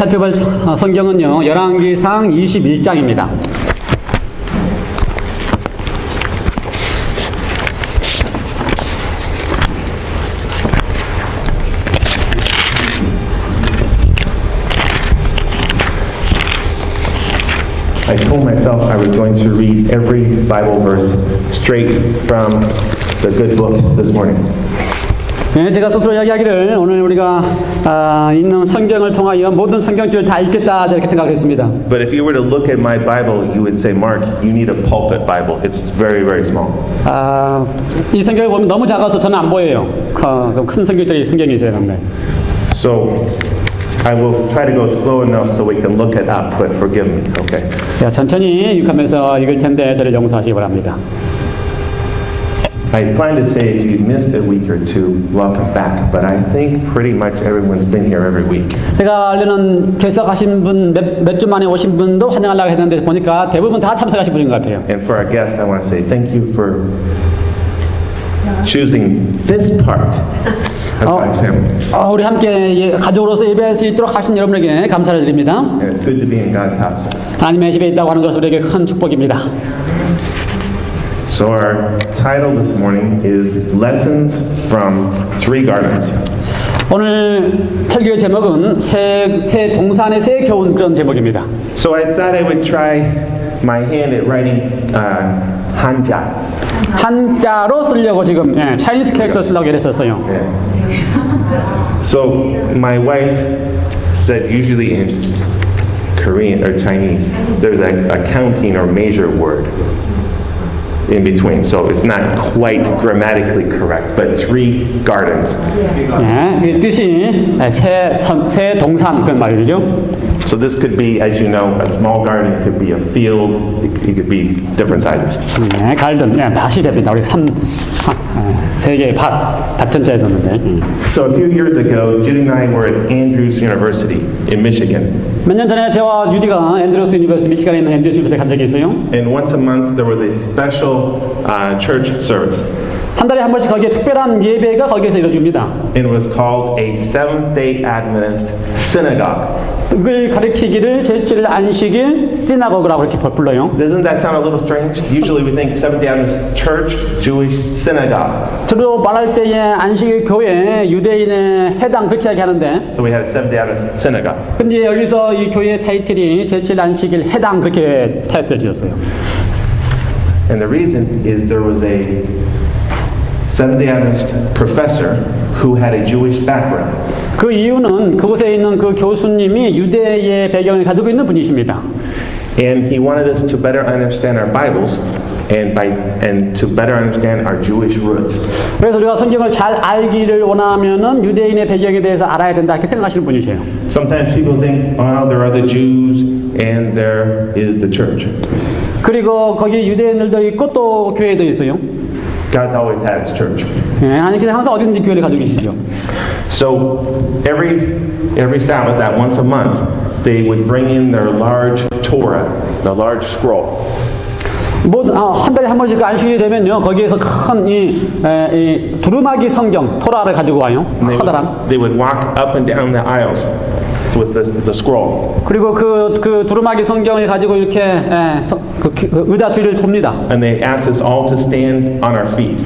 살펴볼 성경은요, 열왕기상 21장입니다. I told myself I was going to read every Bible verse straight from the good book this morning. 네, 제가 스스로 이야기하기를 오늘 우리가 있는 성경을 통하여 모든 성경줄을 다 읽겠다 이렇게 생각했습니다. But if you were to look at my Bible, you would say, Mark, you need a pulpit Bible. It's very, very small. 이 성경을 보면 너무 작아서 저는 안 보여요. 좀 큰 성경들이 성경이세요, 근데. So I will try to go slow enough so we can look it up, but forgive me, okay? 제가 천천히 읽으면서 읽을 텐데 저를 용서하시기 바랍니다. I plan to say if you missed a week or two, welcome back. But I think pretty much everyone's been here every week. 제가 알려는 개석하신 분 몇 주 만에 오신 분도 환영하려고 했는데 보니까 대부분 다 참석하신 분인 것 같아요. And for our guests, I want to say thank you for choosing this part of God's family. 우리 함께 가족으로서 예배할 수 있도록 하신 여러분에게 감사를 드립니다. And it's good to be in God's house. 하나님의 집에 있다고 하는 것은 우리에게 큰 축복입니다. So our title this morning is Lessons from Three Gardens. 오늘 설교의 제목은 새 동산의 새 교훈 그런 제목입니다. So I thought I would try my hand at writing 한자. 한자로 쓰려고 지금 차이니스 캐릭터 쓰려고 이랬었어요. So my wife said usually in Korean or Chinese there's a counting or measure word in between, so it's not quite grammatically correct, but three gardens. 이 뜻이 새 동산 그런 말이죠. So this could be, as you know, a small garden, it could be a field, it could be different sizes. 갈든, 밭이 됩니다. 우리 세 개의 밭 전자에 썼는데. So a few years ago, Judy and I were at Andrews University in Michigan. 몇 년 전에 저와 유디가 앤드루스 유니버시티 미시간에 있는 앤드루스 유니버시티에 간 적이 있어요. And once a month there was a special church service. 한 달에 한 번씩 거기에 특별한 예배가 거기에서 이루어집니다. And it was called a Seventh-day Adventist synagogue. 그걸 가리키기를 제칠 안식일 시나고그라고 이렇게 불러요. Doesn't that sound a little strange? Usually we think Seventh-day Adventist church, Jewish synagogue. 주로 말할 때에 안식일 교회, 유대인의 회당 그렇게 이야기하는데 So we had a Seventh-day Adventist synagogue. 근데 여기서 이 교회 타이틀이 제칠 안식일 회당 그렇게 타이틀을 지었어요. And the reason is there was a Seventh-day Adventist professor who had a Jewish background. 그 이유는 그곳에 있는 그 교수님이 유대의 배경을 가지고 있는 분이십니다. And he wanted us to better understand our Bibles and to better understand our Jewish roots. 그래서 우리가 성경을 잘 알기를 원하면은 유대인의 배경에 대해서 알아야 된다 이렇게 생각하시는 분이세요. Sometimes people think, well, there are the Jews and there is the church. 그리고 거기 유대인들도 있고 또 교회도 있어요. God's always had his church. 아니 그냥 항상 어디든지 교회를 가지고 계시죠. So every Sabbath, that once a month, they would bring in their large Torah, the large scroll. 한 달에 한 번씩 안식일이 되면요 거기에서 큰 이 두루마기 성경 토라를 가지고 와요. 커다란. They would walk up and down the aisles with the scroll. 그리고 그 두루마기 성경을 가지고 이렇게 의자 뒤를 돕니다. And they asked us all to stand on our feet.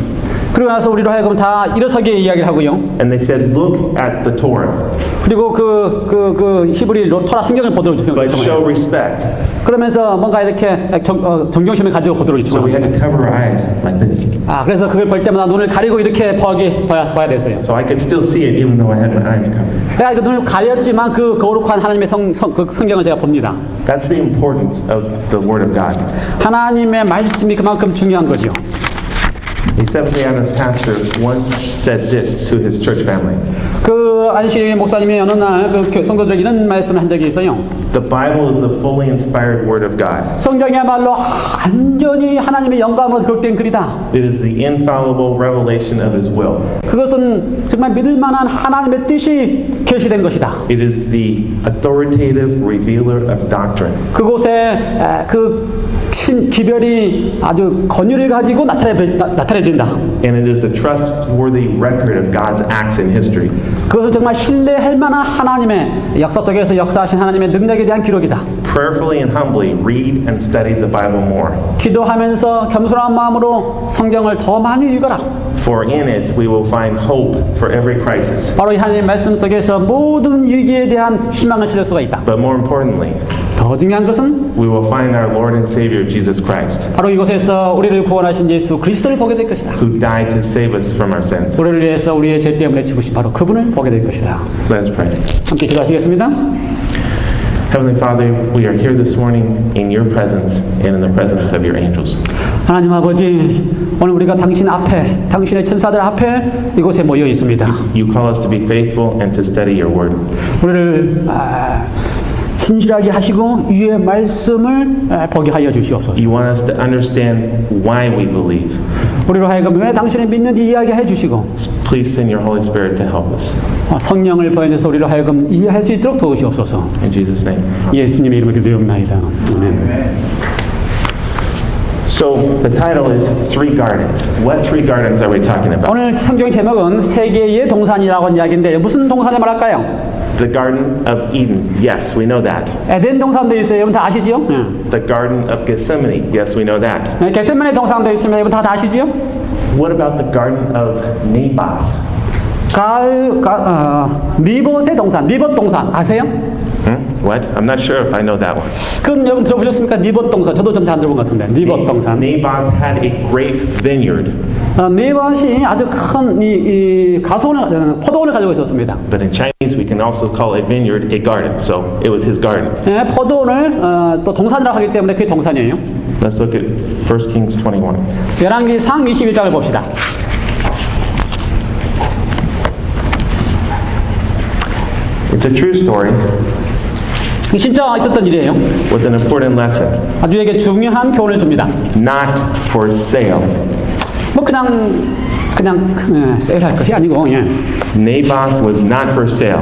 그리고 나서 우리로 하여금 다 일어서게 이야기를 하고요. And they said, look at the Torah. 그리고 그 히브리 토라 성경을 보도록 But show 요청해요. respect. 그러면서 뭔가 이렇게 존경심을 가지고 보도록 So we had 요청합니다. to cover our eyes like this. 그래서 그걸 볼 때마다 눈을 가리고 이렇게 봐야 됐어요. So I could still see it even though I had my eyes covered. 내가 그 눈을 가렸지만 그 거룩한 하나님의 그 성경을 제가 봅니다. That's the importance of the Word of God. 하나님의 말씀이 그만큼 중요한 거죠. A Seventh-day Adventist pastor once said this to his church family. 그 안식일 목사님이 어느 날 그 성도들에게 이런 말씀을 한 적이 있어요. The Bible is the fully inspired Word of God. 성경이야말로 완전히 하나님의 영감으로 기록된 글이다. It is the infallible revelation of His will. 그것은 정말 믿을 만한 하나님의 뜻이 계시된 것이다. It is the authoritative revealer of doctrine. 그곳에 그 기별이 아주 권위를 가지고 나타내져 믿어진다. And it is a trustworthy record of God's acts in history. 그것은 정말 신뢰할 만한 하나님의 역사 속에서 역사하신 하나님의 능력에 대한 기록이다. Prayerfully and humbly read and study the Bible more. 기도하면서 겸손한 마음으로 성경을 더 많이 읽어라. For in it we will find hope for every crisis. 바로 이 하나님의 말씀 속에서 모든 위기에 대한 희망을 찾을 수가 있다. But more importantly, 더 중요한 것은 we will find our Lord and Savior Jesus Christ, 바로 이곳에서 우리를 구원하신 예수 그리스도를 보게 될 것이다. who died to save us from our sins. 우리를 위해서 우리의 죄 때문에 죽으신 바로 그분을 보게 될 것이다. Let us pray. 함께 기도하시겠습니다. Heavenly Father, we are here this morning in your presence and in the presence of your angels. 하나님 아버지, 오늘 우리가 당신 앞에, 당신의 천사들 앞에 이곳에 모여 있습니다. You call us to be faithful and to study your word. 우리를 진실하게 하시고 위의 말씀을 보게 하여 주시옵소서. You want us to understand why we believe. 우리로 하여금 왜 당신을 믿는지 이야기해 주시고 Please send your Holy Spirit to help us. 성령을 보내서 우리로 하여금 이해할 수 있도록 도우시옵소서. In Jesus' name. 예수님의 이름으로 기도드리옵나이다. 아멘. So the title is Three Gardens. What three gardens are we talking about? 오늘 성경 제목은 세 개의 동산이라고 하는 이야기인데 무슨 동산을 말할까요? The Garden of Eden. Yes, we know that. 에덴 동산도 있어요. 여러분 다 아시죠? The Garden of Gethsemane. Yes, we know that. 겟세마네 동산도 있습니다. 여러분 다 아시죠? What about the Garden of Naboth? 니봇의 동산, 니봇 동산 아세요? What? I'm not sure if I know that one. 그건 여러분 들어보셨습니까? 니봇 동산. 저도 좀 잘 들어본 것 같은데. 니봇 동산. Naboth had a great vineyard, 니봇이 아주 큰 포도원을 가지고 있었습니다. but in Chinese we can also call a vineyard a garden. So it was his garden. 포도원을 또 동산이라고 하기 때문에 그게 동산이에요. Let's look at 1 Kings 21. 열왕기상 21장을 봅시다. It's a true story 진짜 있었던 일이에요. with an important lesson. 아주 이게 중요한 교훈을 줍니다. Not for sale. 뭐 그냥 세일할 것이 아니고 Naboth was not for sale.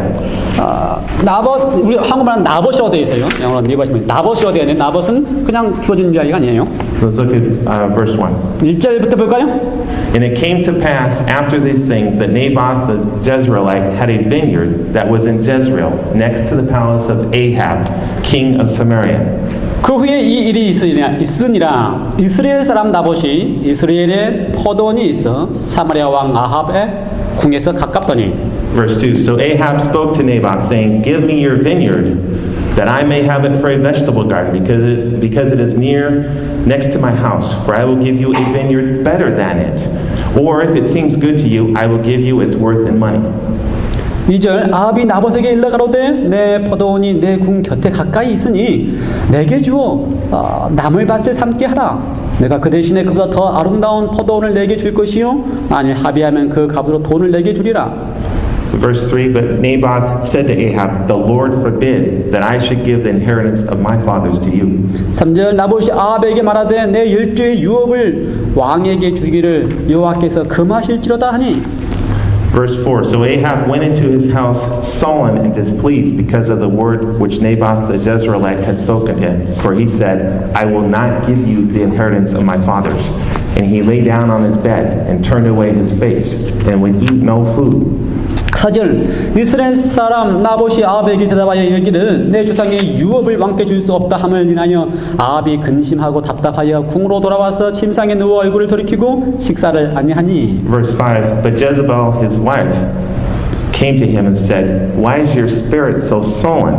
나봇, 우리 한국말은 나봇이라고 되어 있어요. 영어로 나봇이라고 되어 있는데 나봇은 그냥 주어진 이야기가 아니에요. Let's look at verse 1. 1절부터 볼까요? And it came to pass after these things that Naboth the Jezreelite had a vineyard that was in Jezreel, next to the palace of Ahab, king of Samaria. 그 후에 이 일이 있으니라 이스라엘 사람 나봇이 이스라엘에 포도원이 있어 사마리아 왕 아합의 궁에서 가깝더니 Verse 2. So Ahab spoke to Naboth, saying, Give me your vineyard, that I may have it for a vegetable garden, because it is next to my house. For I will give you a vineyard better than it. Or if it seems good to you, I will give you its worth in money. 2절 아합이 나봇에게 일러 가로되 내 포도원이 내 궁 곁에 가까이 있으니 내게 주어 남을 밭을 삼게 하라. 내가 그 대신에 그보다 더 아름다운 포도원을 내게 줄 것이요 만일 합의하면 그 값으로 돈을 내게 주리라. Verse 3, But Naboth said to Ahab, The Lord forbid that I should give the inheritance of my fathers to you. 3절 나봇이 아합에게 말하되 내 열조의 유업을 왕에게 주기를 여호와께서 금하실지로다 하니 Verse 4, So Ahab went into his house sullen and displeased because of the word which Naboth the Jezreelite had spoken to him. For he said, I will not give you the inheritance of my fathers. And he lay down on his bed and turned away his face and would eat no food. 4절 이스라엘 사람 나봇이 아합에게 대답하여 이르기를 내 조상의 유업을 왕께 줄 수 없다 함을 인하여 아합이 근심하고 답답하여 궁으로 돌아와서 침상에 누워 얼굴을 돌이키고 식사를 아니하니 Verse 5, But Jezebel his wife came to him and said, Why is your spirit so sullen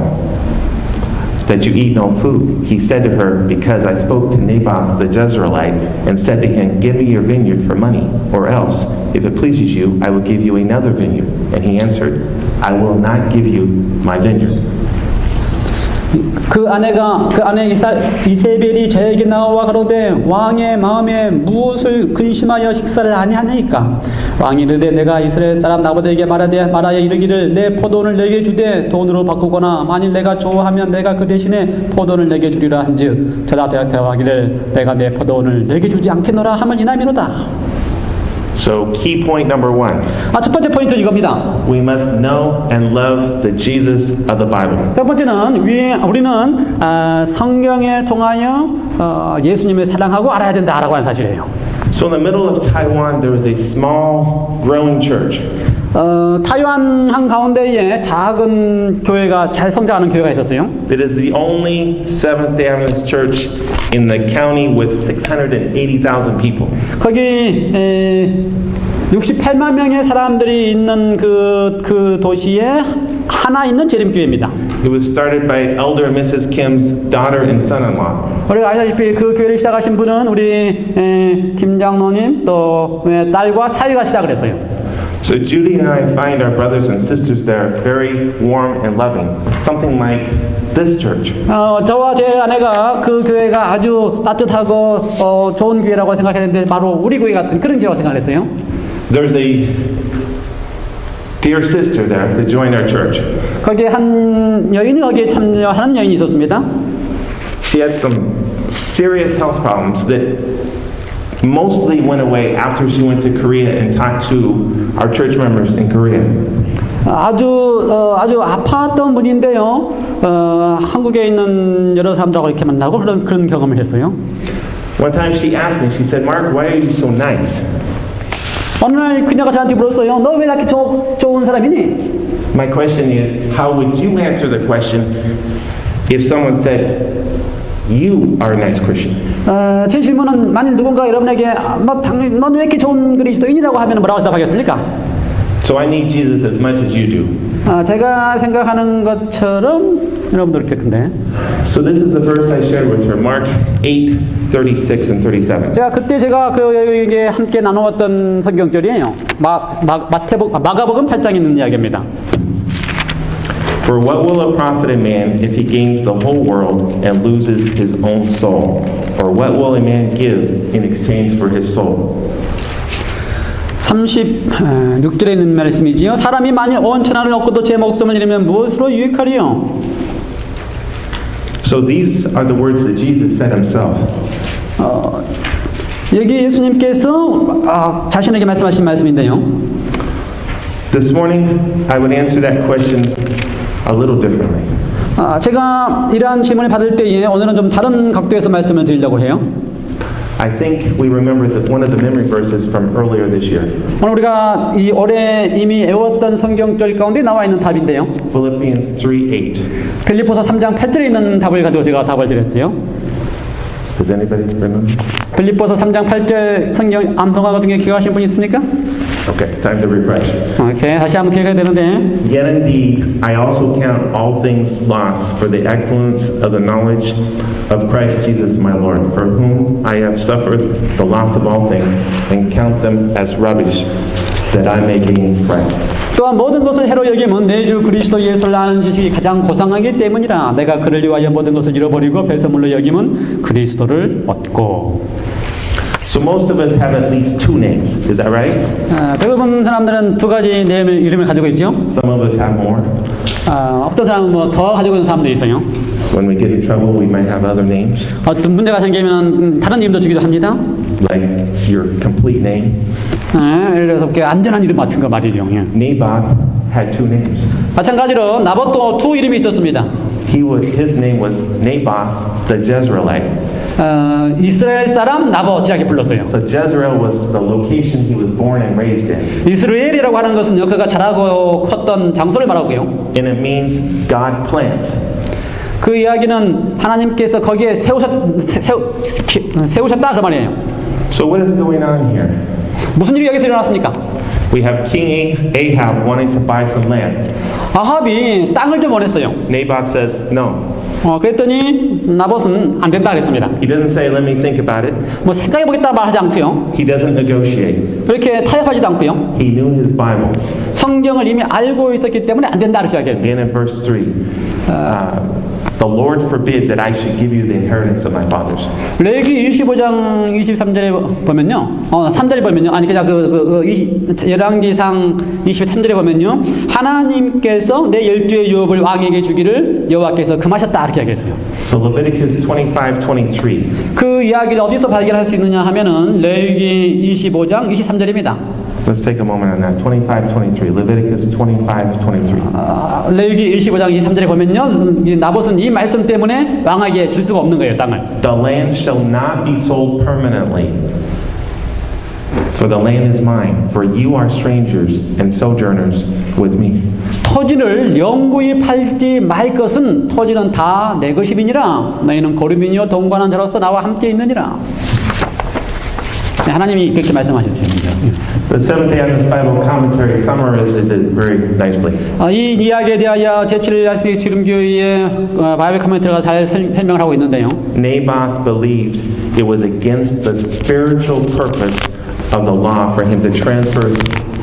that you eat no food? He said to her, Because I spoke to Naboth the Jezreelite and said to him, Give me your vineyard for money, or else, if it pleases you, I will give you another vineyard. And he answered, I will not give you my vineyard. 그 아내 이세벨이 저에게 나와 가로되 왕의 마음에 무엇을 근심하여 식사를 아니하니까 왕이 이르되 내가 이스라엘 사람 나봇에게 말하여 이르기를 내 포도원을 내게 주되 돈으로 바꾸거나 만일 내가 좋아하면 내가 그 대신에 포도원을 내게 주리라 한즉 저다 대답하기를 내가 내 포도원을 내게 주지 않겠노라 함을 이남이로다. So key point number 1. 첫 번째 포인트 이겁니다. We must know and love the Jesus of the Bible. 첫 번째는 우리는 성경에 통하여 예수님을 사랑하고 알아야 된다라고 하는 사실이에요. So in the middle of Taiwan, there was a small, growing church. 타이완 한 가운데에 작은 교회가 잘 성장하는 교회가 있었어요. It is the only Seventh-day Adventist church in the county with 680,000 people. 거기 68만 명의 사람들이 있는 그 도시에 하나 있는 재림교회입니다. It was started by Elder and Mrs. Kim's daughter and son-in-law. 우리가 아시다시피 그 교회를 시작하신 분은 우리 김장로님 또 딸과 사위가 시작을 했어요. So Judy and I find our brothers and sisters there very warm and loving, something like this church. 저와 제 아내가 그 교회가 아주 따뜻하고 좋은 교회라고 생각했는데 바로 우리 교회 같은 그런 교회라고 생각했어요. There's a dear sister there to join our church. 거기에 한 여인이 거기에 참여하는 여인이 있었습니다. She had some serious health problems that mostly went away after she went to Korea and talked to our church members in Korea. 아주 아팠던 분인데요. 한국에 있는 여러 사람들하고 이렇게 만나고 그런 경험을 했어요. One time she asked me, she said, "Mark, why are you so nice?" 어느 날 그녀가 저한테 물었어요. 너 왜 이렇게 좋은 사람이니? My question is, how would you answer the question if someone said, "You are a nice Christian"? 제 질문은 만일 누군가 여러분에게 넌 왜 이렇게 좋은 그리스도인이라고 하면 뭐라고 대답하겠습니까? So I need Jesus as much as you do. 제가 생각하는 것처럼 여러분도 그렇게 큰데. So this is the verse I shared with her, Mark 8:36 and 37. 제가 그에게 함께 나누었던 성경절이에요. 마가복음 8장에 있는 이야기입니다. For what will it profit a man if he gains the whole world and loses his own soul? Or what will a man give in exchange for his soul? 36절에 있는 말씀이지요. 사람이 만일 온 천하를 얻고도 제 목숨을 잃으면 무엇으로 유익하리요? So these are the words that Jesus said himself. 여기 예수님께서 자신에게 말씀하신 말씀인데요. This morning I would answer that question a little differently. 제가 이러한 질문을 받을 때에 오늘은 좀 다른 각도에서 말씀을 드리려고 해요. I think we remember that one of the memory verses from earlier this year. 오늘 우리가 이 올해 이미 외웠던 성경절 가운데 나와 있는 답인데요. Philippians 3:8. 빌립보서 3장 8절에 있는 답을 가지고 제가 답을 드렸어요. Does anybody remember? 빌립보서 3장 8절 성경 암송하고 중에 기억하신 분 있습니까? Okay, time to refresh. 오케이, 다시 한번 기억해야 되는데. Yet indeed, I also count all things lost for the excellence of the knowledge of Christ Jesus my Lord, for whom I have suffered the loss of all things, and count them as rubbish, that I may gain Christ. 또한 모든 것을 해로 여김은 내 주 그리스도 예수를 아는 지식이 가장 고상하기 때문이라. 내가 그를 위하여 모든 것을 잃어버리고 배설물로 여김은 그리스도를 얻고. So most of us have at least two names, is that right? 대부분 사람들은 두 가지 이름을 가지고 있죠. Some of us have more. 어떤 사람은 뭐 더 가지고 있는 사람도 있어요. When we get in trouble, we might have other names, 어떤 문제가 생기면 다른 이름도 주기도 합니다. like your complete name. 예를 들어서 안전한 이름 같은 거 말이죠. 예. Naboth had two names. 마찬가지로 나봇도 두 이름이 있었습니다. His name was Naboth the Jezreelite. 이스라엘 사람 나봇 이렇게 불렀어요. So Jezreel was the location he was born and raised in. 이스라엘이라고 하는 것은요, 그가 자라고 컸던 장소를 말하고요. And it means God plants. 그 이야기는 하나님께서 거기에 세우셨다 그 말이에요. So what is going on here? 무슨 일이 여기서 일어났습니까? We have King Ahab wanting to buy some land. 아합이 땅을 좀 원했어요. Naboth says no. 그랬더니 나봇은 안 된다 그랬습니다. He doesn't say let me think about it. 뭐 생각해보겠다 말하지 않고요. He doesn't negotiate. 그렇게 타협하지도 않고요. He knew his Bible. 성경을 이미 알고 있었기 때문에 안 된다 이렇게 이야기했어요. And in verse 3, the Lord forbid that I should give you the inheritance of my fathers. 레위기 25장 23절에 보면요. 3절에 보면요. 아니 그냥 열왕기상 23절에 보면요. 하나님께서 내 열두의 유업을 왕에게 주기를 여호와께서 금하셨다 이렇게 이야기했어요. So Leviticus 25:23. 그 이야기를 어디서 발견할 수 있느냐 하면은 레위기 25장 23절입니다. Let's take a moment on that. 25:23. Leviticus 25:23. 레위기 25장 23절에 보면요. 나봇은 이 말씀 때문에 왕에게 줄 수가 없는 거예요, 땅을. The land shall not be sold permanently. For the land is mine, for you are strangers and sojourners with me. 토지를 영구히 팔지 말 것은 토지는 다 내 것임이니라. 너희는 거류민이요 동거하는 자로서 나와 함께 있느니라. 네, 하나님이 그렇게 말씀하셨죠. The Seventh-day Adventist Bible Commentary summarizes it very nicely. 이 이야기에 대하여 제7일 지름교회의 바이블 커멘터리가 잘 설명을 하고 있는데요. Naboth believed it was against the spiritual purpose of the law for him to transfer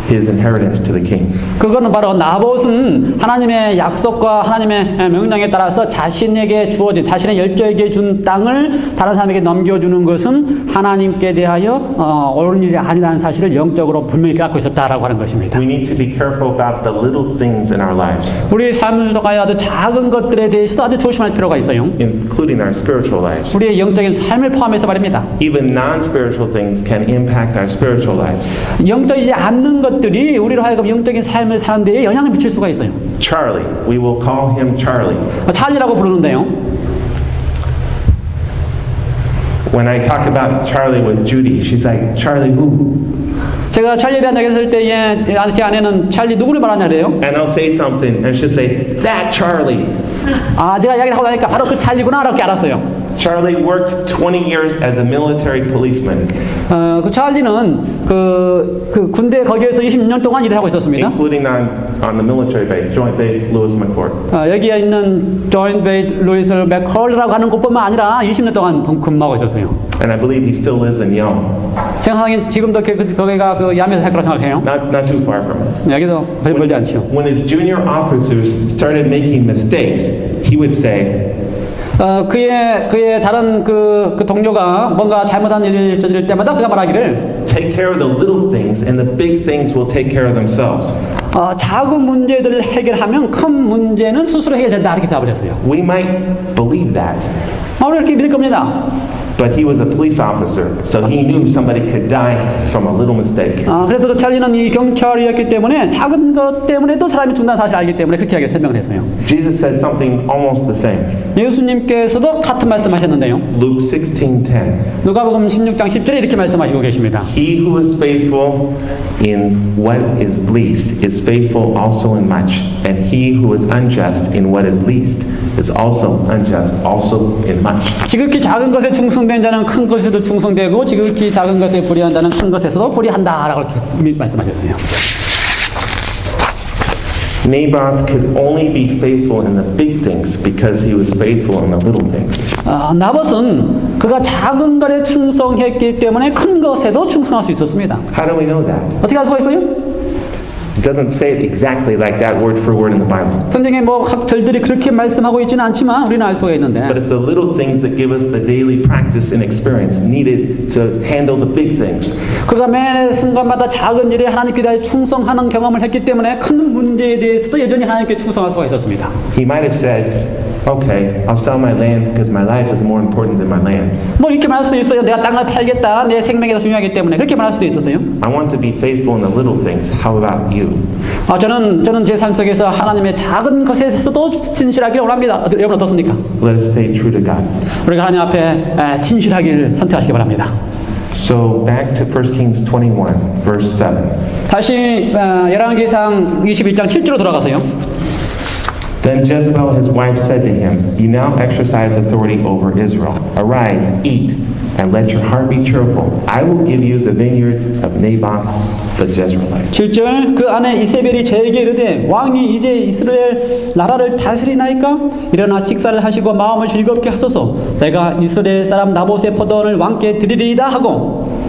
his inheritance to the king. 그거는 바로 나봇은 하나님의 약속과 하나님의 명령에 따라서 자신에게 주어진 자신의 열조에게 준 땅을 다른 사람에게 넘겨주는 것은 하나님께 대하여 옳은 일이 아니라는 사실을 영적으로 분명히 갖고 있었다라고 하는 것입니다. We need to be careful about the little things in our lives, 우리의 삶을 통하여 아주 작은 것들에 대해서도 아주 조심할 필요가 있어요. including our spiritual lives. 우리의 영적인 삶을 포함해서 말입니다. Even non-spiritual things can impact our spiritual lives. 영적이지 않는 것들이 우리로 하여금 영적인 삶을 사는 데에 영향을 미칠 수가 있어요. Charlie, we will call him Charlie. 찰리라고 부르는데요. When I talk about Charlie with Judy, she's like, Charlie who? 제가 찰리에 대한 얘기를 했을 때에 제 아내는 찰리 누구를 말하냐 그래요? And I'll say something, and she'll say, that Charlie. 제가 이야기를 하고 나니까 바로 그 찰리구나 이렇게 알았어요. Charlie worked 20 years as a military policeman, 그 찰리는 그 군대 거기에서 20년 동안 일을 하고 있었습니다. including on the military base, Joint Base Lewis McChord. 여기에 있는 조인트 베이스 루이스 맥컬라고 하는 곳뿐만 아니라 20년 동안 근무하고 있었어요. And I believe he still lives in Yom, 생각하기엔 지금도 거기가 그 야매에서 살 거라고 생각해요. not too far from us. 여기도 별로 멀지 않죠. When his junior officers started making mistakes, he would say, 그의 다른 그 동료가 뭔가 잘못한 일을 저지를 때마다 그가 말하기를 take care of the little things and the big things will take care of themselves. 작은 문제들을 해결하면 큰 문제는 스스로 해결된다 이렇게 답을 했어요. We might believe that, 우리 이렇게 믿을 겁니다. but he was a police officer, so he knew somebody could die from a little mistake. 그래서 그 찰리는 이 경찰이었기 때문에 작은 것 때문에도 사람이 죽는다는 사실을 알기 때문에 그렇게 하게 설명을 했어요. Jesus said something almost the same. 예수님께서도 같은 말씀하셨는데요. Luke 16:10. 누가복음 16장 10절에 이렇게 말씀하시고 계십니다. He who is faithful in what is least is faithful also in much, and he who is unjust in what is least is also unjust also in much. 지극히 작은 것에 충성된 자는 큰 것에도 충성되고 지극히 작은 것에 불의한 자는 큰 것에서도 불의한다라고 이렇게 말씀하셨어요. Naboth could only be faithful in the big things because he was faithful in the little things. 나봇은 그가 작은 것에 충성했기 때문에 큰 것에도 충성할 수 있었습니다. How do we know that? 어떻게 알 수가 있어요? It doesn't say it exactly like that word for word in the Bible. 성경에 뭐 각 절들이 그렇게 말씀하고 있지는 않지만 우리는 알 수가 있는데 But it's the little things that give us the daily practice and experience needed to handle the big things. 그가 매 순간마다 작은 일에 하나님께 대해 충성하는 경험을 했기 때문에 큰 문제에 대해서도 여전히 하나님께 충성할 수가 있었습니다. He might have said, okay, I'll sell my land because my life is more important than my land. 뭐 이렇게 말할 수도 있어요. 내가 땅을 팔겠다. 내 생명이 더 중요하기 때문에 그렇게 말할 수도 있었어요. I want to be faithful in the little things. How about you? 저는 제 삶 속에서 하나님의 작은 것에서도 진실하기를 원합니다. 여러분 어떻습니까? Let us stay true to God. 우리가 하나님 앞에 진실하기를 선택하시기 바랍니다. So back to 1 Kings 21, verse 7. 다시 열왕기상 21장 7절로 돌아가세요. Then Jezebel his wife said to him, You now exercise authority over Israel. Arise, eat, and let your heart be cheerful. I will give you the vineyard of Naboth the Jezreelite. 7절 그 아내 이세벨이 저에게 이르되 왕이 이제 이스라엘 나라를 다스리나이까? 일어나 식사를 하시고 마음을 즐겁게 하소서. 내가 이스라엘 사람 나봇의 포도원을 왕께 드리리이다 하고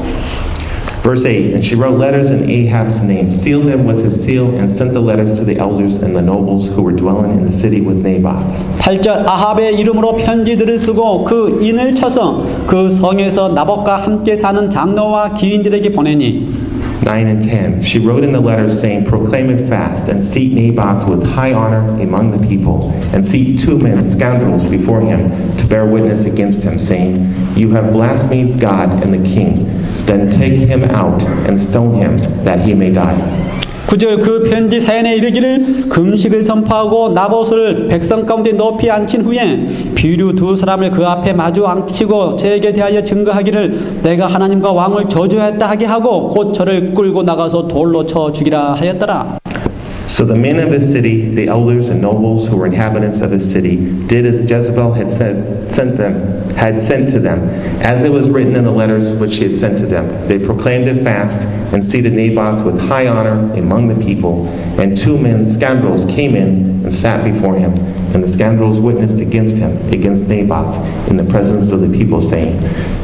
Verse 8, And she wrote letters in Ahab's name, sealed them with his seal, and sent the letters to the elders and the nobles who were dwelling in the city with Naboth. 8절 아합의 이름으로 편지들을 쓰고 그 인을 쳐서 그 성에서 나봇과 함께 사는 장로와 기인들에게 보내니 9 and 10, she wrote in the letters saying, Proclaim it fast, and seat Naboth with high honor among the people, and seat 2 men, scoundrels, before him, to bear witness against him, saying, You have blasphemed God and the king. Then take him out and stone him, that he may die. 9절 그 편지 사연에 이르기를 금식을 선포하고 나봇을 백성 가운데 높이 앉힌 후에 비류 두 사람을 그 앞에 마주 앉히고 저에게 대하여 증거하기를 내가 하나님과 왕을 저주하였다 하게 하고 곧 저를 끌고 나가서 돌로 쳐 죽이라 하였더라. So the men of the city, the elders and nobles who were inhabitants of the city, did as Jezebel had sent to them, as it was written in the letters which she had sent to them. They proclaimed a fast and seated Naboth with high honor among the people. And two men, scoundrels, came in and sat before him. And the scoundrels witnessed against him, against Naboth, in the presence of the people, saying,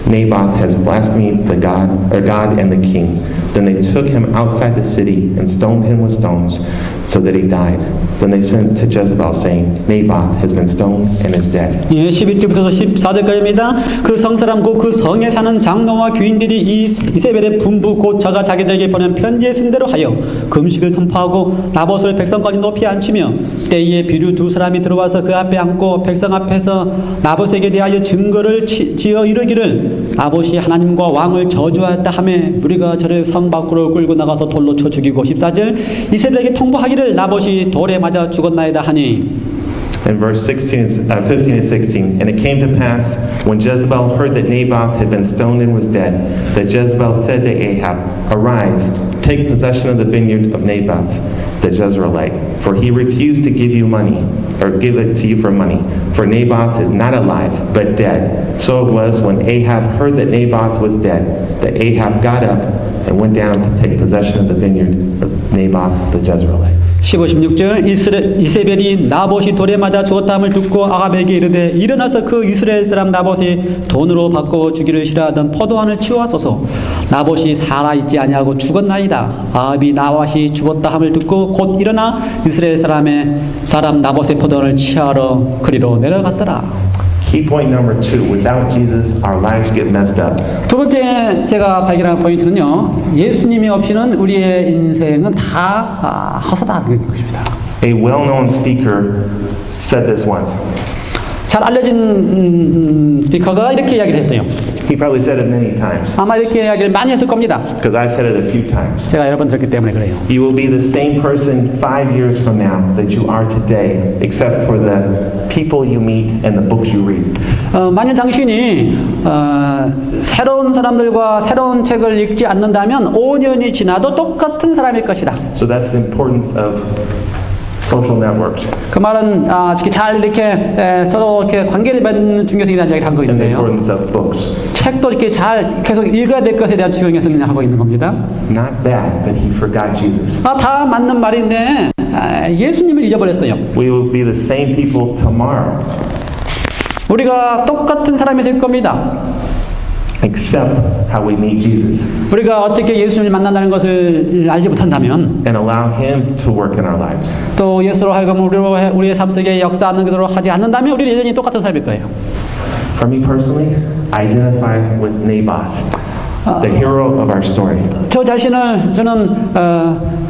Naboth has blasphemed God and the king. Then they took him outside the city and stoned him with stones, so that he died. Then they sent to Jezebel, saying, Naboth has been stoned and is dead. 예, 11절부터 14절까지입니다. 그 성사람 곧 그 성에 사는 장로와 귀인들이 이세벨의 분부 곧 저가 자기들에게 보낸 편지에 쓴 대로 하여 금식을 선포하고 나봇을 백성까지 높이 앉히며 때에 비류 두 사람이 들어와서 그 앞에 앉고 백성 앞에서 나봇에게 대하여 증거를 지어 이르기를 나봇이 하나님과 왕을 저주하였다 하매 우리가 저를 성 밖으로 끌고 나가서 돌로 쳐 죽이고 14절 이세벨에게 통보하기를 나봇이 돌에 맞아 죽었나이다 하니. In verse 15 and 16, and it came to pass, when Jezebel heard that Naboth had been stoned and was dead, that Jezebel said to Ahab, Arise, take possession of the vineyard of Naboth, the Jezreelite, for he refused to give you money, or give it to you for money. For Naboth is not alive, but dead. So it was when Ahab heard that Naboth was dead, that Ahab got up and went down to take possession of the vineyard of Naboth, the Jezreelite. 15, 16절 이세벨이 나봇이 돌에 맞아 죽었다함을 듣고 아합에게 이르되 일어나서 그 이스라엘 사람 나봇이 돈으로 바꿔 주기를 싫어하던 포도원을 치워소서. 나봇이 살아있지 아니하고 죽었나이다. 아합이 나봇이 죽었다함을 듣고 곧 일어나 이스라엘 사람 나봇의 포도원을 치하러 그리로 내려갔더라. Key point number 2, without Jesus, our lives get messed up. 두 번째 제가 발견한 포인트는요. 예수님이 없이는 우리의 인생은 다 허사다. 그런 것입니다. A well-known speaker said this once. 잘 알려진 스피커가 이렇게 이야기를 했어요. He probably said it many times, 아마 이렇게 이야기를 많이 했을 겁니다. because I've said it a few times. 제가 여러 번 들었기 때문에 그래요. You will be the same person 5 years from now that you are today, except for the people you meet and the books you read. 만일 당신이 새로운 사람들과 새로운 책을 읽지 않는다면 5년이 지나도 똑같은 사람일 것이다. So that's the importance of social networks 그 말은 특히 잘 이렇게 서로 이렇게 관계를 맺는 중요성에 대한 이야기를 한 and the 거인데요. importance of books. 책도 이렇게 잘 계속 읽어야 될 것에 대한 중요성을 하고 있는 겁니다. Not bad that he forgot Jesus. 다 맞는 말인데 예수님을 잊어버렸어요. We will be the same people tomorrow, 우리가 똑같은 사람이 될 겁니다. except how we meet Jesus 우리가 어떻게 예수님을 만난다는 것을 알지 못한다면 and allow him to work in our lives. 또 예수로 하여금 우리의 삶 속에 역사하는 그대로 하지 않는다면 우리는 여전히 똑같은 사람일 거예요. For me personally, I identify with Naboth, the hero of our story. 저 자신을 저는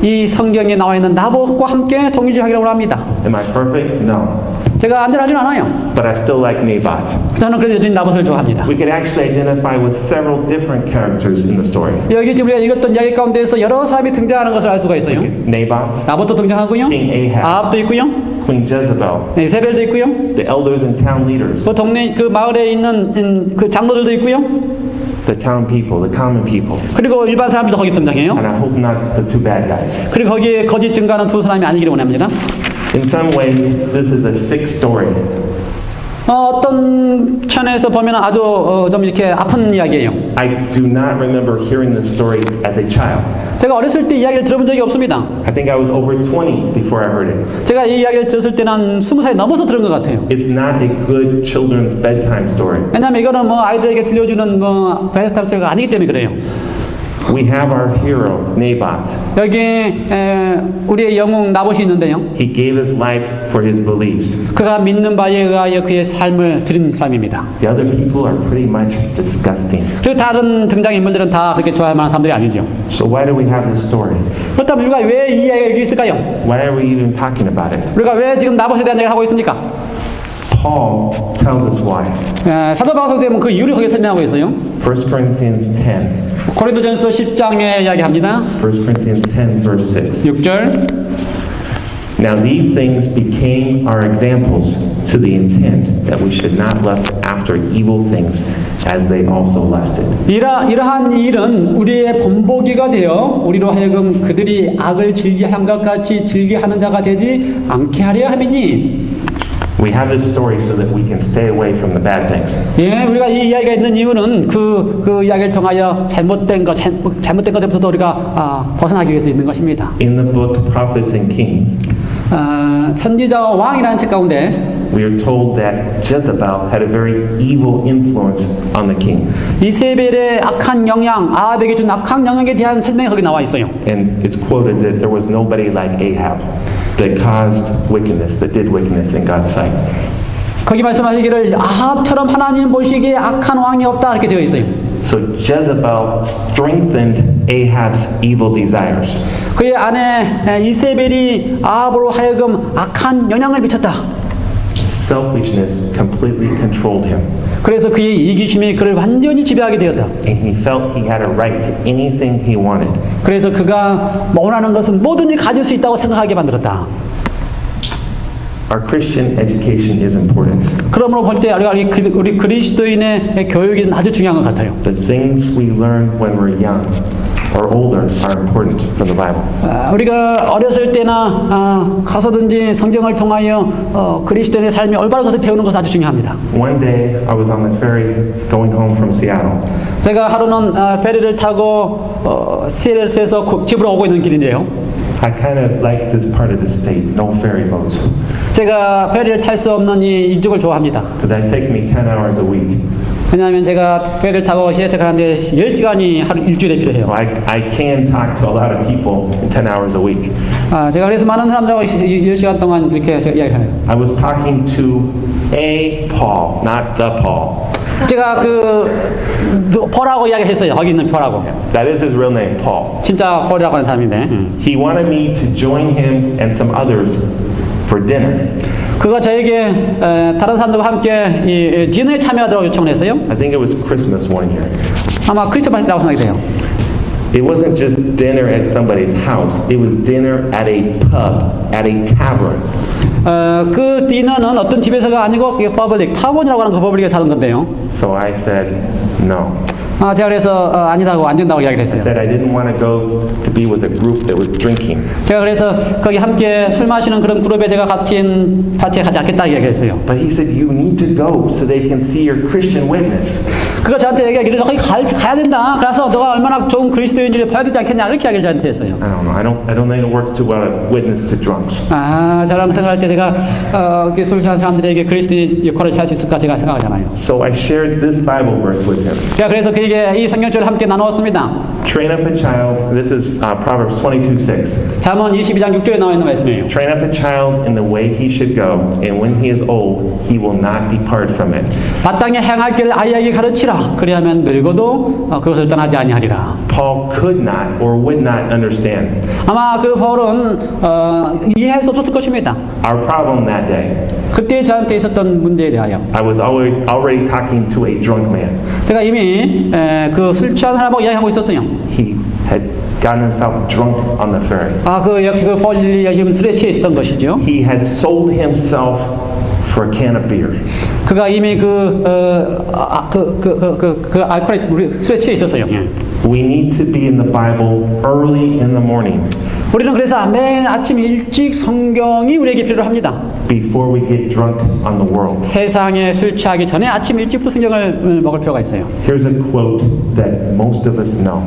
이 성경에 나와 있는 나봇과 함께 동일시하기로 합니다. Am I perfect? No. 제가 안전하진 않아요. But I still like Naboth. 저는 그래서 여전히 나봇을 좋아합니다. We could actually identify with several different characters in the story. 여기 지금 우리가 읽었던 이야기 가운데에서 여러 사람이 등장하는 것을 알 수가 있어요. Naboth, 나봇도 등장하고요. King Ahab, 아합도 있고요. Queen Jezebel, 이세벨도 있고요. the elders and town leaders, 그 동네 그 마을에 있는 그 장로들도 있고요. the town people, the common people. 그리고 일반 사람들도 거기 등장해요. And I hope not the two bad guys. 그리고 거기에 거짓 증거하는 두 사람이 아니기를 원합니다. In some ways, this is a sick story. 어떤 편에서 보면 아주 좀 이렇게 아픈 이야기예요. I do not remember hearing this story as a child. 제가 어렸을 때 이야기를 들어본 적이 없습니다. I think I was over 20 before I heard it. 제가 이 이야기를 들었을 때는 한 20살 넘어서 들은 것 같아요. It's not a good children's bedtime story. 왜냐하면 이거는 뭐 아이들에게 들려주는 뭐 베스트 스토리가 아니기 때문에 그래요. We have our hero, Naboth. 여기 우리의 영웅 나봇이 있는데요. He gave his life for his beliefs. 그가 믿는 바에 의하여 그의 삶을 드린 사람입니다. The other people are pretty much disgusting. 그리고 다른 등장인물들은 다 그렇게 좋아할 만한 사람들이 아니죠. So why do we have this story? 그렇다면 우리가 왜 이 이야기가 여기 있을까요? Why are we even talking about it? 우리가 왜 지금 나봇에 대한 얘기를 하고 있습니까? Paul tells us why. 사도 바울 선생님은 그 이유를 거기에 설명하고 있어요. 1 Corinthians 10. 고린도전서 10장에 이야기합니다. 1 Corinthians 10, verse 6. 6절. Now these things became our examples to the intent that we should not lust after evil things as they also lusted. 이러한 일은 우리의 본보기가 되어 우리로 하여금 그들이 악을 즐기한 것 같이 즐기하는 자가 되지 않게 하려 함이니. We have this story so that we can stay away from the bad things. 예, 우리가 이 이야기가 있는 이유는 그 이야기를 통하여 잘못된 것부터 우리가 벗어나기 위해서 있는 것입니다. In the book Prophets and Kings, 선지자와 왕이라는 책 가운데 we are told that Jezebel had a very evil influence on the king. 이세벨의 악한 영향, 아합에게 준 악한 영향에 대한 설명이 거기 나와 있어요. And it's quoted that there was nobody like Ahab that caused wickedness, that did wickedness in God's sight. 거기 말씀하시기를 아합처럼 하나님 보시기에 악한 왕이 없다 이렇게 되어 있어요. So Jezebel strengthened Ahab's evil desires. 그의 아내 이세벨이 아합으로 하여금 악한 영향을 미쳤다. Selfishness completely controlled him. 그래서 그의 이기심이 그를 완전히 지배하게 되었다. And he felt he had a right to anything he wanted. 그래서 그가 원하는 것은 뭐든지 가질 수 있다고 생각하게 만들었다. Our Christian education is important. 그러므로 볼 때 우리 그리스도인의 교육이 아주 중요한 것 같아요. The things we learn when we're young or older are important from the Bible. 우리가 어렸을 때나 가서든지 성경을 통하여 그리스도인의 삶이 올바른 것을 배우는 것은 아주 중요합니다. One day I was on the ferry going home from Seattle. 제가 하루는 페리를 타고 시애틀에서 집으로 오고 있는 길인데요. I kind of like this part of the state, no ferry boats. 제가 페리를 탈 수 없는 이쪽을 좋아합니다. Because that takes me 10 hours a week. 왜냐하면 제가 페리를 타고 시애틀 가는데 10시간이 하루 일주일에 필요해요. So I can talk to a lot of people in 10 hours a week. 제가 그래서 많은 사람들하고 10시간 동안 이렇게 이야기해요. I was talking to a Paul, not the Paul. 제가 폴하고 이야기했어요. 거기 있는 폴하고. That is his real name, Paul. 진짜 폴이라고 하는 사람인데. He wanted me to join him and some others for dinner. 그가 저에게 다른 사람들과 함께 이 디너에 참여하도록 요청을 했어요. I think it was Christmas one year. 아마 크리스마스라고 생각이 돼요. It wasn't just dinner at somebody's house. It was dinner at a pub, at a tavern. 그 디너는 어떤 집에서가 아니고 그게 퍼블릭, 타원이라고 하는 그 퍼블릭에서 하는 건데요. So I said no. 제가 그래서 아니다고 안 된다고 이야기를 I 했어요. said I didn't want to go to be with a group that was drinking. 제가 그래서 거기 함께 술 마시는 그런 그룹에 제가 같은 파티에 가지 않겠다 이야기했어요. But he said you need to go so they can see your Christian witness. 그가 저한테 얘기하기를 거기 가야 된다. 그래서 너가 얼마나 좋은 그리스도인지를 봐야 되지 않겠냐 이렇게 이야기를 저한테 했어요. I don't know. I don't think it works too well to witness to drunks. 저랑 생각할 때 제가 술 취한 사람들에게 그리스도인 역할을 할 수 있을까 제가 생각하잖아요. So I shared this Bible verse with him. 제가 그래서 그에게 이 성경줄을 함께 나누었습니다. Train up a child. This is Proverbs 22:6. 잠언 22장 6절에 나와 있는 말씀이에요. Train up a child in the way he should go, and when he is old, he will not depart from it. 마땅히 행할 길을 아이에게 가르치라. 그리하면 늙어도 그것을 떠나지 아니하리라. Paul could not or would not understand. 아마 그 바울은 이해할 수 없었을 것입니다. Our problem that day. 그때 저한테 있었던 문제에 대하여 I was already talking to a drunk man. 제가 이미 그 술 취한 사람하고 이야기하고 있었어요. He had gotten himself drunk on the ferry. 그 역시 그 폴리 지금 술에 취해 있었던 것이죠. He had sold himself for a can of beer. 그가 이미 알코올에 술에 취해 있었어요. We need to be in the Bible early in the morning. 우리는 그래서 매일 아침 일찍 성경이 우리에게 필요합니다. Before we get drunk on the world. 세상에 술 취하기 전에 아침 일찍부터 성경을 먹을 필요가 있어요. Here's a quote that most of us know.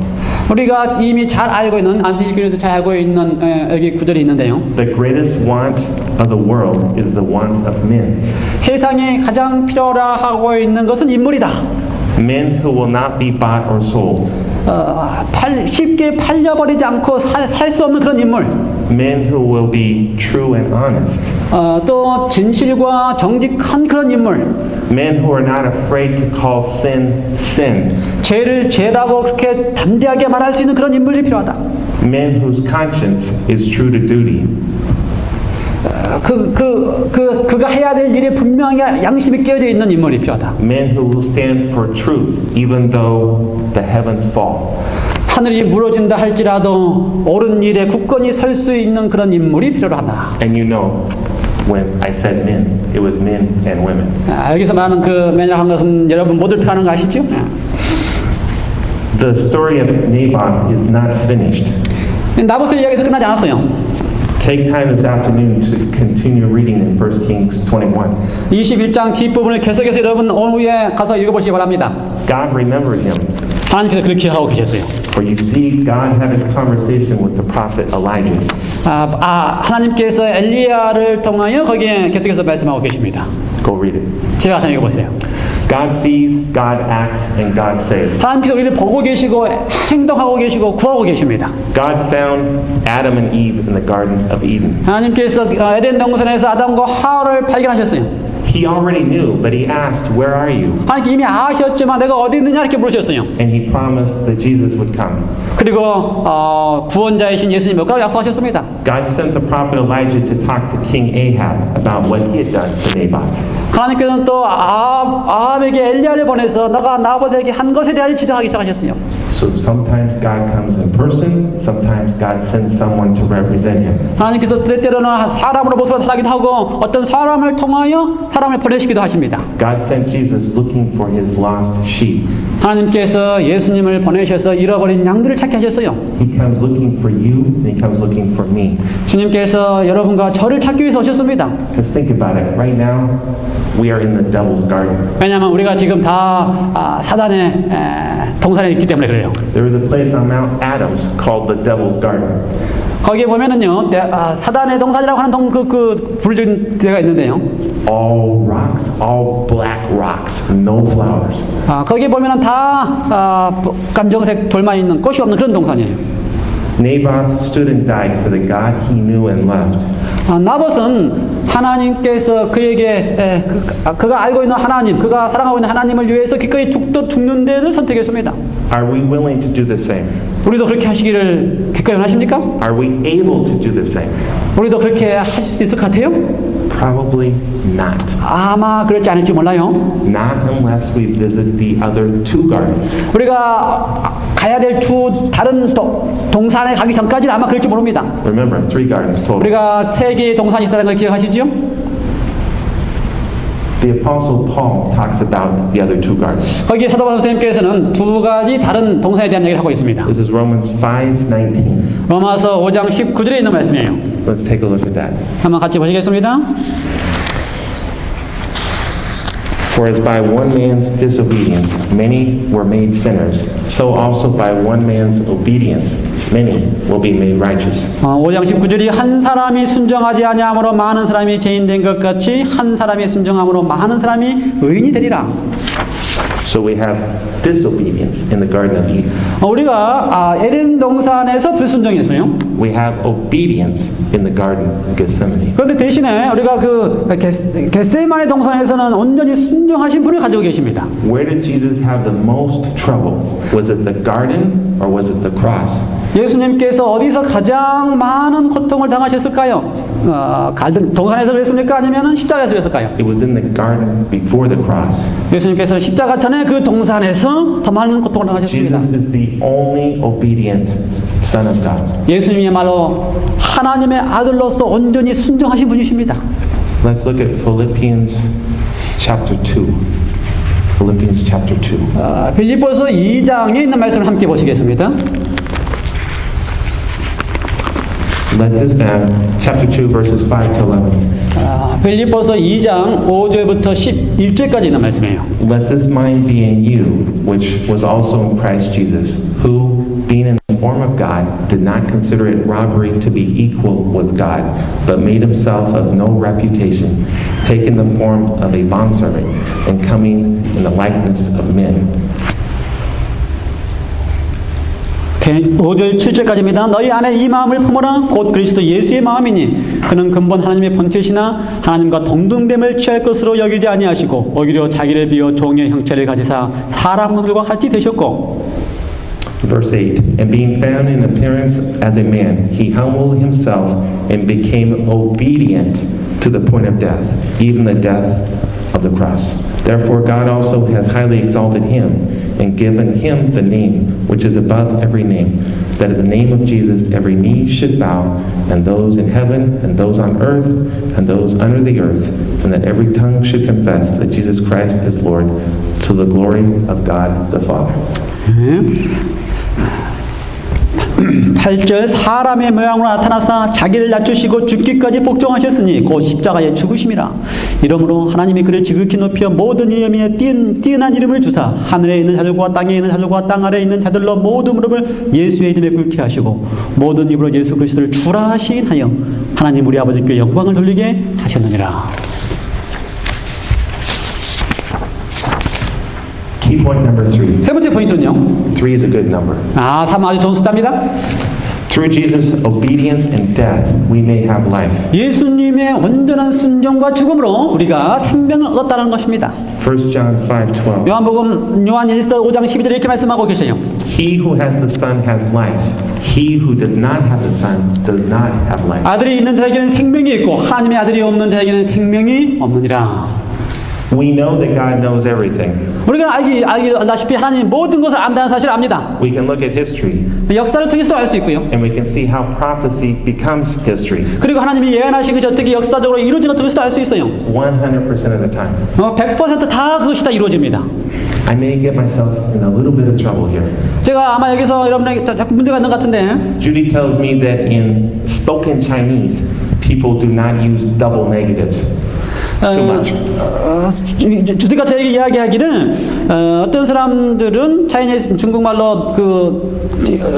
우리가 이미 잘 알고 있는 안티교리도 잘 알고 있는 여기 구절이 있는데요. The greatest want of the world is the want of men. 세상에 가장 필요라 하고 있는 것은 인물이다. Men who will not be bought or sold. 쉽게 팔려버리지 않고 살 수 없는 그런 인물. Men who will be true and honest. 또 진실과 정직한 그런 인물. Men who are not afraid to call sin sin. 죄를 죄라고 그렇게 담대하게 말할 수 있는 그런 인물이 필요하다. Men whose conscience is true to duty. 그가 해야 될 일에 분명히 양심이 깨어져 있는 인물이 필요하다. Men who will stand for truth even though the heavens fall. 하늘이 무너진다 할지라도 옳은 일에 굳건히 설 수 있는 그런 인물이 필요하다. And you know, when I said men, it was men and women. 여기서 말하는 그 맨이라는 것은 여러분 모두 필요하는 거 아시죠? The story of Naboth is not finished. 나봇의 이야기에서 끝나지 않았어요. Take time this afternoon to continue reading in 1 Kings 21. 21장 뒷부분을 계속해서 여러분 오후에 가서 읽어보시기 바랍니다. God remembered him. 하나님께서 그렇게 하고 계셨어요. For you see, God had a conversation with the prophet Elijah. 하나님께서 엘리야를 통하여 거기에 계속해서 말씀하고 계십니다. Go read it. 제가 가서 읽어보세요. God sees, God acts, and God saves. 하나님께서 우리를 보고 계시고 행동하고 계시고 구하고 계십니다. God found Adam and Eve in the Garden of Eden. 하나님께서 에덴 동산에서 아담과 하와를 발견하셨어요. He already knew, but he asked, "Where are you?" 하나님 이미 아셨지만 내가 어디 있느냐 이렇게 물으셨어요. And he promised that Jesus would come. 그리고 구원자이신 예수님과 약속하셨습니다. God sent the prophet Elijah to talk to King Ahab about what he had done to Naboth. 하나님께서는 또 아합에게 엘리야를 보내서 너가 나봇에게 한 것에 대하여 지도하기 시작하셨어요. So sometimes God comes in person, sometimes God sends someone to represent him. 하나님께서 때때로는 사람으로 모습을 나타나기도 하고 어떤 사람을 통하여 사람을 보내시기도 하십니다. God sent Jesus looking for his lost sheep. 하나님께서 예수님을 보내셔서 잃어버린 양들을 찾게 하셨어요. He comes looking for you, and he comes looking for me. 주님께서 여러분과 저를 찾기 위해서 오셨습니다. Just think about it. Right now, we are in the devil's garden. 왜냐하면 우리가 지금 다 사단의 동산에 있기 때문에 그래요. There is a place on Mount Adams called the devil's garden. 거기에 보면은요, 사단의 동산이라고 하는 그 부르는 데가 있는데요. All rocks, all black rocks, no flowers. 거기에 보면은 다 감정색 돌만 있는 꽃이 없는 그런 동산이에요. Naboth stood and died for the God he knew and loved. 나봇은 하나님께서 그에게 그가 알고 있는 하나님, 그가 사랑하고 있는 하나님을 위해서 기꺼이 죽는 데를 선택했습니다. Are we willing to do the same? 우리도 그렇게 하시기를 기꺼이 원하십니까? Are we able to do the same? 우리도 그렇게 하실 수 있을 것 같아요? Probably not. 아마 그럴지 않을지 몰라요. Not unless we visit the other two gardens. 우리가 가야 될 다른 동산에 가기 전까지는 아마 그럴지 모릅니다. Remember, 3 gardens total. 우리가 3개의 동산이 있다는 걸 기억하시죠? The Apostle Paul talks about the other 2 gardens. 거기에 사도 바울 선생님께서는 2가지 다른 동산에 대한 얘기를 하고 있습니다. This is Romans 5:19. 로마서 5장 19절에 있는 말씀이에요. Let's take a look at that. 한번 같이 보시겠습니다. For as by one man's disobedience many were made sinners, so also by one man's obedience many will be made righteous. 5장 19절이 한 사람이 순종하지 아니함으로 많은 사람이 죄인 된 것 같이 한 사람이 순종함으로 많은 사람이 의인이 되리라. So we have disobedience in the Garden of Eden. 우리가 에덴 동산에서 불순종했어요. We have obedience in the Garden of Gethsemane. 그런데 대신에 우리가 그 겟세마네 동산에서는 온전히 순종하신 분을 가지고 계십니다. Where did Jesus have the most trouble? Was it the garden or was it the cross? 예수님께서 어디서 가장 많은 고통을 당하셨을까요? 동산에서 그랬습니까? 아니면 십자가에서 그랬을까요? It was in the garden before the cross. 예수님께서 십자가 전에 그 동산에서 더 많은 고통을 당하셨습니다. Jesus is the only obedient Son of God. 예수님이야말로 하나님의 아들로서 온전히 순종하신 분이십니다. Let's look at Philippians chapter 2. Philippians chapter 2. 빌립보서 2장에 있는 말씀을 함께 보시겠습니다. Let this chapter 2 verses 5 to 11. 빌립보서 2장 5절부터 11절까지 있는 말씀이에요. Let this mind be in you, which was also in Christ Jesus, who, being in the form of God, did not consider it robbery to be equal with God, but made himself of no reputation, taking the form of a bondservant, and coming in the likeness of men. 5절 7절까지입니다. 너희 안에 이 마음을 품어라. 곧 그리스도 예수의 마음이니 그는 근본 하나님의 본체시나 하나님과 동등됨을 취할 것으로 여기지 아니하시고 오히려 자기를 비워 종의 형체를 가지사 사람들과 같이 되셨고. Verse 8, and being found in appearance as a man, he humbled himself and became obedient to the point of death, even the death of the cross. Therefore God also has highly exalted him and given him the name which is above every name, that at the name of Jesus every knee should bow, and those in heaven and those on earth and those under the earth, and that every tongue should confess that Jesus Christ is Lord, to the glory of God the Father. 8절 사람의 모양으로 나타나사 자기를 낮추시고 죽기까지 복종하셨으니 곧 십자가에 죽으심이라. 이러므로 하나님이 그를 지극히 높여 모든 이름에 뛰어난 이름을 주사 하늘에 있는 자들과 땅에 있는 자들과 땅 아래에 있는 자들로 모든 무릎을 예수의 이름에 꿇게 하시고 모든 입으로 예수 그리스도를 주라 시인하여 하나님 우리 아버지께 영광을 돌리게 하셨느니라. Key point number 3. 세 번째 포인트는요. 3 is a good number. 3 아주 좋은 숫자입니다. Through Jesus' obedience and death, we may have life. 예수님의 온전한 순종과 죽음으로 우리가 생명을 얻었다는 것입니다. 1 John 5:12. 요한복음 요한 1서 5장 12절에 이렇게 말씀하고 계세요. He who has the Son has life. He who does not have the Son does not have life. 아들이 있는 자에게는 생명이 있고 하나님의 아들이 없는 자에게는 생명이 없느니라. We know that God knows everything. 우리가 알다시피 하나님이 모든 것을 안다는 사실을 압니다. We can look at history 역사를 통해서 알 수 있고요. and we can see how prophecy becomes history 그리고 하나님이 예언하신 그 어떻게 역사적으로 이루어지는 것을 통해서 알 수 있어요. 100% of the time. 100% 그것이 다 이루어집니다. I may get myself in a little bit of trouble here. 제가 아마 여기서 여러분에게 자꾸 문제가 있는 것 같은데 Judy tells me that in spoken Chinese, people do not use double negatives too much. 주디가 저에게 이야기하기를 어떤 사람들은 차이니스 중국말로 그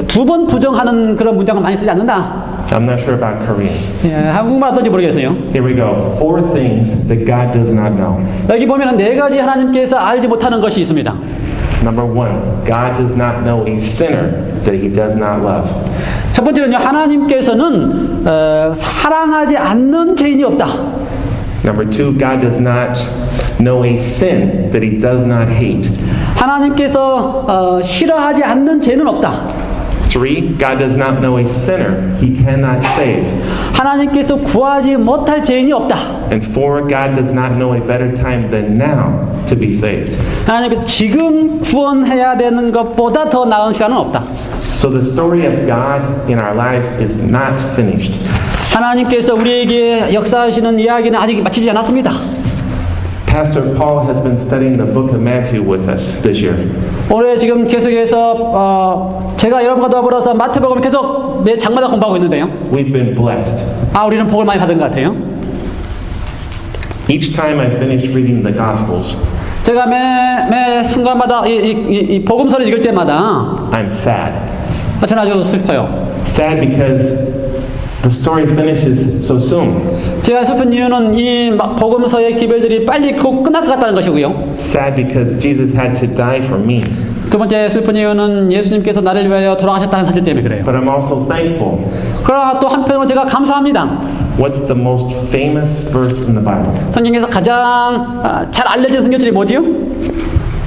두 번 부정하는 그런 문장을 많이 쓰지 않는다. I'm not sure about Korean. 한국말 어떤지 모르겠어요. Here we go. 4 things that God does not know. 여기 보면은 4가지 하나님께서 알지 못하는 것이 있습니다. Number 1, God does not know a sinner that he does not love. 첫 번째는요, 하나님께서는 사랑하지 않는 죄인이 없다. Number 2, God does not know a sin that he does not hate. 하나님께서 싫어하지 않는 죄는 없다. 3, God does not know a sinner he cannot save. 하나님께서 구하지 못할 죄인이 없다. And 4, God does not know a better time than now to be saved. 하나님께서 지금 구원해야 되는 것보다 더 나은 시간은 없다. So the story of God in our lives is not finished. 하나님께서 우리에게 역사하시는 이야기는 아직 마치지 않았습니다. Pastor Paul has been studying the book of Matthew with us this year. 올해 지금 계속해서 제가 여러분과 더불어서 마태복음을 계속 매 장마다 공부하고 있는데요. We've been blessed. 우리는 복을 많이 받은 것 같아요. Each time I finish reading the Gospels, 제가 매 순간마다 이 복음서를 읽을 때마다 I'm sad. 저는 아주 슬퍼요. Sad because the story finishes so soon. 제가 슬픈 이유는 이 복음서의 기별들이 빨리 끝날 것 같다는 것이고요. Sad because Jesus had to die for me. 두 번째 슬픈 이유는 예수님께서 나를 위하여 돌아가셨다는 사실 때문에 그래요. But I'm also thankful. 그러나 또 한편으로 제가 감사합니다. What's the most famous verse in the Bible? 성경에서 가장 잘 알려진 성경절이 뭐지요?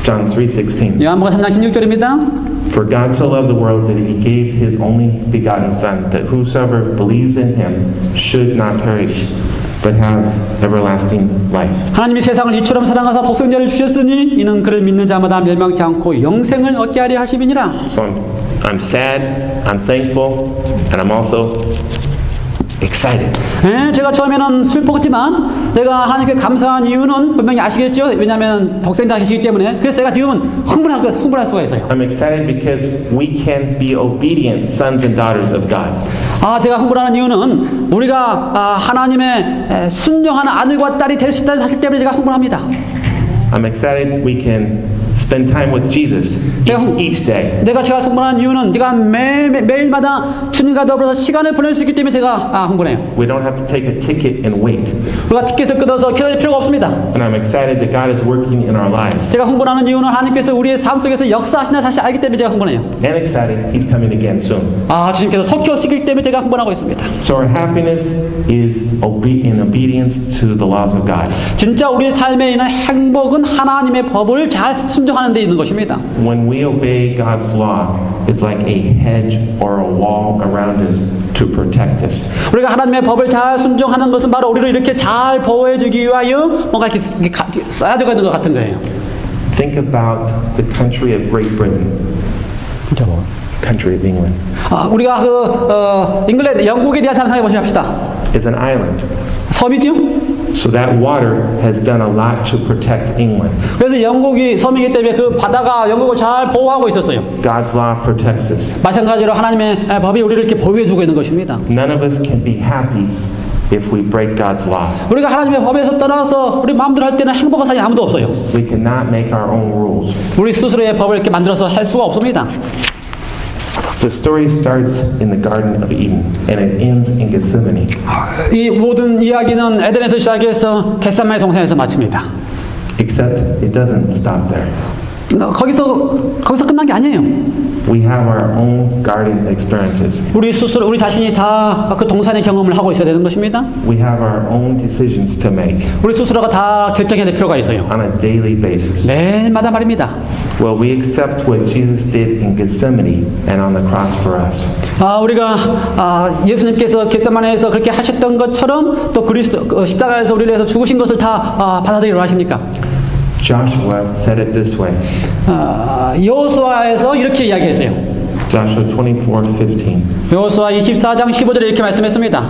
John 3:16. 요한복음 3장 16절입니다. For God so loved the world that he gave his only begotten Son, that whosoever believes in him should not perish, but have everlasting life. 하나님이 세상을 이처럼 사랑하사 독생자를 주셨으니 이는 그를 믿는 자마다 멸망치 않고 영생을 얻게 하려 하심이니라. So I'm sad, I'm thankful, and I'm also excited. 제가 처음에는 슬펐지만 제가 하나님께 감사한 이유는 분명히 아시겠죠? 왜냐하면 독생자가 계시기 때문에. 그래서 제가 지금은 흥분할 수가 있어요. I'm excited because we can be obedient sons and daughters of God. 제가 흥분하는 이유는 우리가 하나님의 순종하는 아들과 딸이 될 수 있다는 사실 때문에 제가 흥분합니다. I'm excited we can spend time with Jesus each day. 제가 흥분한 이유는 제가 매일마다 주님과 더불어서 시간을 보낼 수 있기 때문에 제가 흥분해요. We don't have to take a ticket and wait. 우리가 티켓을 끊어서 기다릴 필요가 없습니다. And I'm excited that God is working in our lives. 제가 흥분하는 이유는 하나님께서 우리의 삶 속에서 역사하시는 사실 알기 때문에 제가 흥분해요. And excited He's coming again soon. 주님께서 속히 때문에 제가 흥분하고 있습니다. So our happiness is in obedience to the laws of God. 진짜 우리 삶에 있는 행복은 하나님의 법을 잘 순종하는 순종하는 데 있는 것입니다. When we obey God's law, it's like a hedge or a wall around us to protect us. 우리가 하나님의 법을 잘 순종하는 것은 바로 우리를 이렇게 잘 보호해주기 위하여 뭔가 이렇게 쌓여져 있는 것 같은 거예요. Think about the country of Great Britain, country of England. 우리가 잉글랜드, 영국에 대한 상상해 보십시다. It's an island. 섬이죠? So that water has done a lot to protect England. 그래서 영국이 섬이기 때문에 그 바다가 영국을 잘 보호하고 있었어요. God's law protects us. 마찬가지로 하나님의 법이 우리를 이렇게 보호해주고 있는 것입니다. None of us can be happy if we break God's law. 우리가 하나님의 법에서 떠나서 우리 마음대로 할 때는 행복한 사람이 아무도 없어요. We cannot make our own rules. 우리 스스로의 법을 이렇게 만들어서 할 수가 없습니다. The story starts in the Garden of Eden and it ends in Gethsemane. 이 모든 이야기는 에덴에서 시작해서 겟세마네 동산에서 마칩니다. Except it doesn't stop there. 거기서 끝난 게 아니에요. We have our own garden experiences. 우리 스스로 우리 자신이 다 그 동산의 경험을 하고 있어야 되는 것입니다. We have our own decisions to make 우리 스스로가 다 결정해야 될 필요가 있어요. on a daily basis. 매일마다 말입니다. Will we accept what Jesus did in Gethsemane and on the cross for us? 우리가 예수님께서 겟세마네에서 그렇게 하셨던 것처럼 또 그리스도 십자가에서 우리를 위해서 죽으신 것을 다 받아들이려 하십니까? Joshua said it this way. 여호수아에서 이렇게 이야기했어요. Joshua 24:15. 여호수아 24장 15절에 이렇게 말씀했습니다.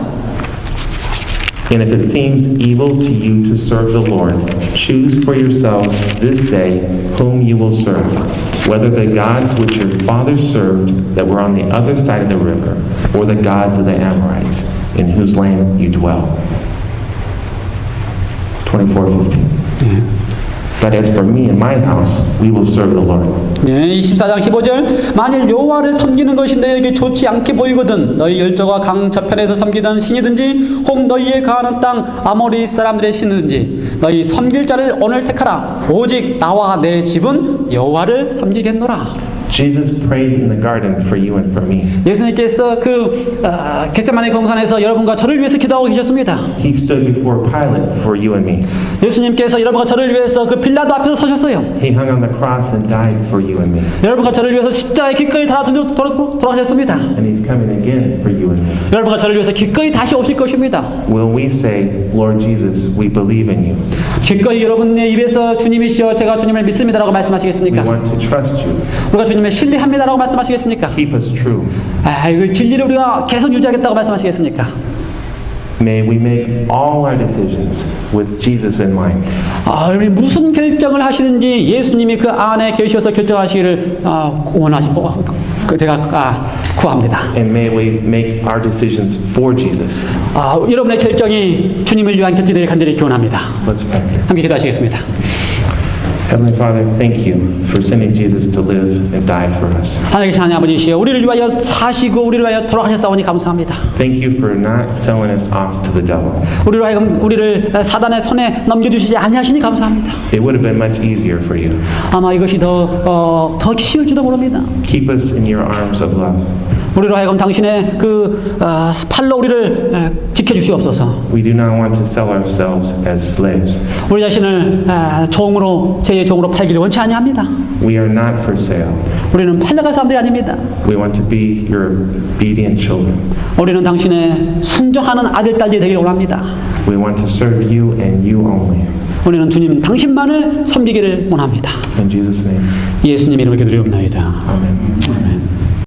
And if it seems evil to you to serve the Lord, choose for yourselves this day whom you will serve, whether the gods which your fathers served that were on the other side of the river, or the gods of the Amorites, in whose land you dwell. 24:15. But as for me and my house, we will serve the Lord. 네, 24장 15절. 만일 여호와를 섬기는 것이 너에게 좋지 않게 보이거든 너희 열조가 강 저편에서 섬기던 신이든지 혹 너희의 가는 땅 아모리 사람들의 신이든지 너희 섬길 자를 오늘 택하라. 오직 나와 내 집은 여호와를 섬기겠노라. Jesus prayed in the garden for you and for me. 예수님께서 겟세마네 동산에서 여러분과 저를 위해서 기도하고 계셨습니다. He stood before Pilate for you and me. 예수님께서 여러분과 저를 위해서 그 빌라도 앞에서 서셨어요. He hung on the cross and died for you and me. 여러분과 저를 위해서 십자가에 기꺼이 돌아가셨습니다. And he's coming again for you and me. 여러분과 저를 위해서 기꺼이 다시 오실 것입니다. Will we say, Lord Jesus, we believe in you. 기꺼이 여러분의 입에서 주님이시여 제가 주님을 믿습니다라고 We 말씀하시겠습니까? want to trust you. 우리가 주님을 신뢰합니다라고 말씀하시겠습니까? Keep us true. 그 진리를 우리가 계속 유지하겠다고 말씀하시겠습니까? May we make all our decisions with Jesus in mind. 우리 무슨 결정을 하시든지 예수님이 그 안에 계셔서 결정하시기를 원하시고 제가 구합니다. And may we make our decisions for Jesus. 여러분의 결정이 주님을 위한 결정이 되길 간절히 기원합니다. Let's pray. 함께 기도하시겠습니다. Heavenly Father, thank you for sending Jesus to live and die for us. 하나님 계신 하나님 아버지시여 우리를 위하여 사시고 우리를 위하여 돌아가셨사오니 감사합니다. Thank you for not selling us off to the devil. 우리를 사단의 손에 넘겨주시지 아니하시니 감사합니다. It would have been much easier for you. 아마 이것이 더 쉬울지도 모릅니다. Keep us in your arms of love. 우리로 하여금 당신의 팔로 우리를 지켜주시옵소서. We do not want to sell ourselves as slaves. 우리 자신을 제 종으로 팔기를 원치 아니합니다. We are not for sale. 우리는 팔려갈 사람들이 아닙니다. We want to be your obedient children. 우리는 당신의 순종하는 아들, 딸들이 되기를 원합니다. We want to serve you and you only. 우리는 주님 당신만을 섬기기를 원합니다. In Jesus' name. 예수님 이름으로 기도드리옵나이다. Amen. 아멘.